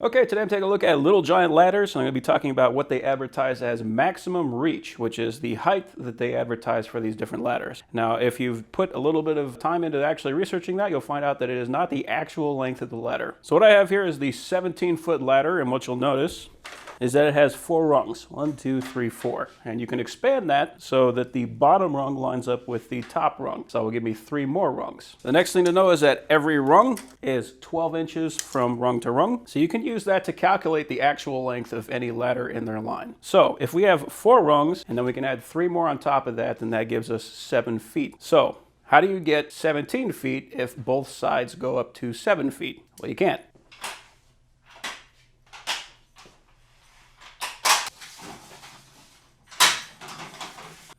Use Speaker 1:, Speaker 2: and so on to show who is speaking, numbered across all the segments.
Speaker 1: Okay, today I'm taking a look at Little Giant Ladders. I'm going to be talking about what they advertise as maximum reach, which is the height that they advertise for these different ladders. Now, if you've put a little bit of time into actually researching that, you'll find out that it is not the actual length of the ladder. So what I have here is the 17-foot ladder, and what you'll notice is that it has 4 rungs. 1, 2, 3, 4. And you can expand that so that the bottom rung lines up with the top rung. So it will give me 3 more rungs. The next thing to know is that every rung is 12 inches from rung to rung. So you can use that to calculate the actual length of any ladder in their line. So if we have 4 rungs and then we can add 3 more on top of that, then that gives us 7 feet. So how do you get 17 feet if both sides go up to 7 feet? Well, you can't.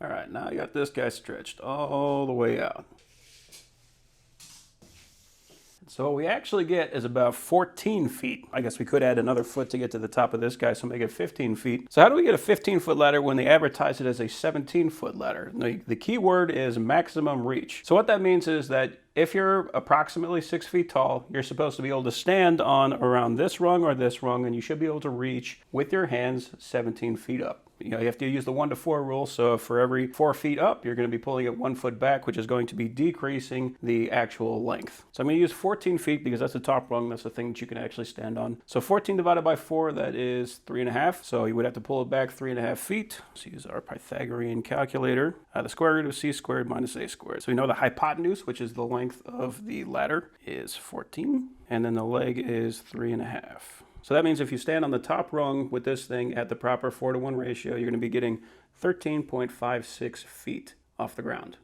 Speaker 1: All right, now I got this guy stretched all the way out. So what we actually get is about 14 feet. I guess we could add another foot to get to the top of this guy, so make it 15 feet. So how do we get a 15-foot ladder when they advertise it as a 17-foot ladder? The key word is maximum reach. So what that means is that if you're approximately 6 feet tall, you're supposed to be able to stand on around this rung or this rung, and you should be able to reach with your hands 17 feet up. You have to use the 1 to 4 rule, so for every 4 feet up, you're going to be pulling it 1 foot back, which is going to be decreasing the actual length. So I'm going to use 14 feet because that's the top rung. That's the thing that you can actually stand on. So 14 divided by 4, that is 3.5. So you would have to pull it back 3.5 feet. Let's use our Pythagorean calculator. The square root of c squared minus a squared. So we know the hypotenuse, which is the length of the ladder, is 14. And then the leg is 3.5. So that means if you stand on the top rung with this thing at the proper 4-to-1 ratio, you're going to be getting 13.56 feet off the ground.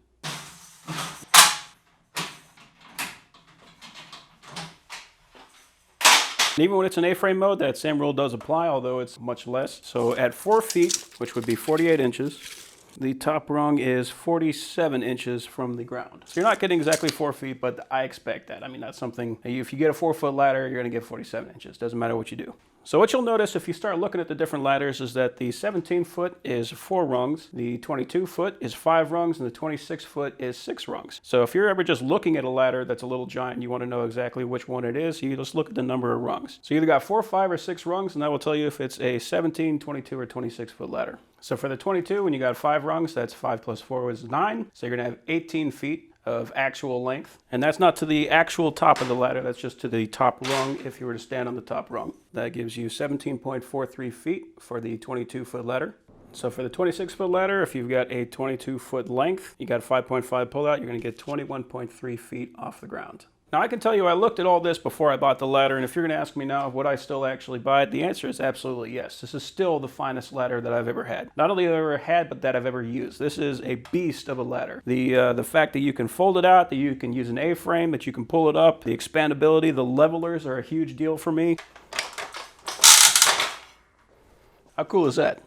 Speaker 1: And even when it's in A-frame mode, that same rule does apply, although it's much less. So at 4 feet, which would be 48 inches, the top rung is 47 inches from the ground. So you're not getting exactly 4 feet, but I expect that. I mean, that's something, if you get a 4-foot ladder, you're going to get 47 inches. Doesn't matter what you do. So what you'll notice if you start looking at the different ladders is that the 17-foot is 4 rungs, the 22-foot is 5 rungs, and the 26-foot is 6 rungs. So if you're ever just looking at a ladder that's a little giant and you want to know exactly which one it is, you just look at the number of rungs. So you either got 4, 5, or 6 rungs, and that will tell you if it's a 17, 22, or 26-foot ladder. So for the 22, when you got 5 rungs, that's 5 plus 4 is 9. So you're going to have 18 feet of actual length. And that's not to the actual top of the ladder, that's just to the top rung if you were to stand on the top rung. That gives you 17.43 feet for the 22-foot ladder. So for the 26-foot ladder, if you've got a 22-foot length, you got a 5.5 pull-out, you're going to get 21.3 feet off the ground. Now I can tell you I looked at all this before I bought the ladder, and if you're going to ask me now would I still actually buy it, the answer is absolutely yes. This is still the finest ladder that I've ever had. Not only have I ever had, but that I've ever used. This is a beast of a ladder. The fact that you can fold it out, that you can use an A-frame, that you can pull it up, the expandability, the levelers are a huge deal for me. How cool is that?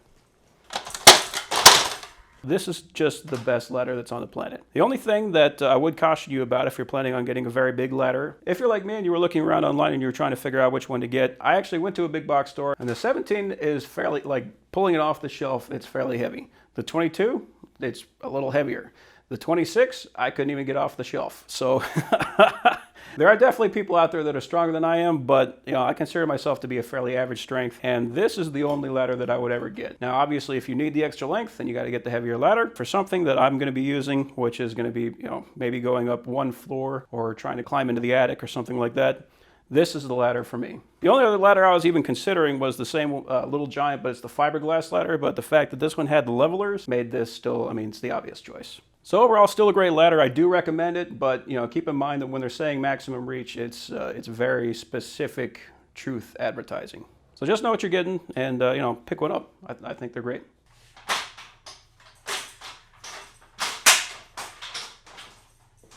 Speaker 1: This is just the best ladder that's on the planet. The only thing that I would caution you about if you're planning on getting a very big ladder, if you're like me and you were looking around online and you were trying to figure out which one to get, I actually went to a big box store, and the 17 is fairly, like pulling it off the shelf, it's fairly heavy. The 22, it's a little heavier. The 26, I couldn't even get off the shelf. So there are definitely people out there that are stronger than I am, but I consider myself to be a fairly average strength, and this is the only ladder that I would ever get. Now, obviously, if you need the extra length, then you got to get the heavier ladder. For something that I'm going to be using, which is going to be, maybe going up 1 floor or trying to climb into the attic or something like that, this is the ladder for me. The only other ladder I was even considering was the same Little Giant, but it's the fiberglass ladder, but the fact that this one had the levelers made this still, it's the obvious choice. So overall, still a great ladder. I do recommend it, but keep in mind that when they're saying maximum reach, it's very specific truth advertising. So just know what you're getting and pick one up. I think they're great.